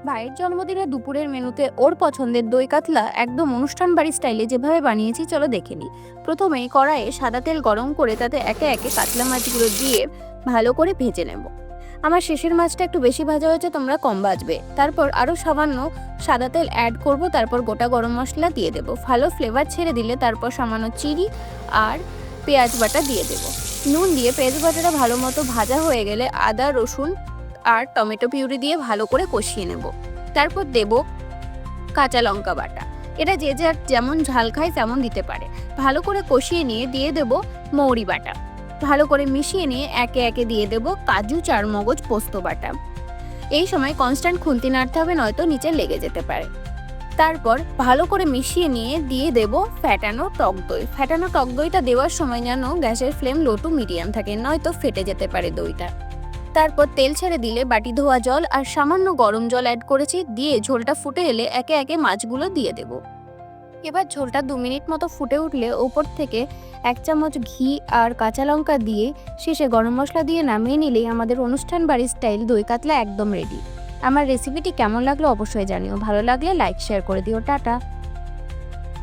ভাইয়ের জন্মদিনে দুপুরের মেনুতে ওর পছন্দের দই কাতলা একদম অনুষ্ঠান বাড়ি স্টাইলে যেভাবে বানিয়েছি চলো দেখে নিই। প্রথমেই কড়াইয়ে সাদা তেল গরম করে তাতে একে একে কাতলা মাছগুলো দিয়ে ভালো করে ভেজে নেব। আমার শেষের মাছটা একটু বেশি ভাজা হয়েছে, তোমরা কম ভাজবে। তারপর আরও সামান্য সাদা তেল অ্যাড করব, তারপর গোটা গরম মশলা দিয়ে দেবো। ভালো ফ্লেভার ছেড়ে দিলে তারপর সামান্য চিনি আর পেঁয়াজ বাটা দিয়ে দেবো। নুন দিয়ে পেঁয়াজ বাটাটা ভালো মতো ভাজা হয়ে গেলে আদা রসুন আর টমেটো পিউরি দিয়ে ভালো করে কষিয়ে নেব। তারপর দেব কাঁচা লঙ্কা বাটা। এটা যে যার যেমন ঝাল খায় তেমন দিতে পারে। ভালো করে কষিয়ে নিয়ে দিয়ে দেব মৌরি বাটা। ভালো করে মিশিয়ে নিয়ে একে একে দিয়ে দেব কাজু চারমগজ পোস্ত বাটা। এই সময় কনস্ট্যান্ট খুন্তি নাড়তে হবে, নয়তো নিচে লেগে যেতে পারে। তারপর ভালো করে মিশিয়ে নিয়ে দিয়ে দেব ফ্যাটানো টক দই। ফ্যাটানো টক দইটা দেওয়ার সময় যেন গ্যাসের ফ্লেম লো টু মিডিয়াম থাকে, নয়তো ফেটে যেতে পারে দইটা। তারপর তেল ছেড়ে দিলে বাটি ধোয়া জল আর সামান্য গরম জল অ্যাড করেছি, দিয়ে ঝোলটা ফুটে এলে একে একে মাছগুলো দিয়ে দেব। এবার ঝোলটা 2 মিনিট মতো ফুটে উঠলে ওপর থেকে 1 চামচ ঘি আর কাঁচা লঙ্কা দিয়ে শেষে গরম মশলা দিয়ে নামিয়ে নিলেই আমাদের অনুষ্ঠান বাড়ির স্টাইল দই কাতলা একদম রেডি। আমার রেসিপিটি কেমন লাগলো অবশ্যই জানিও। ভালো লাগলে লাইক শেয়ার করে দিও। টাটা।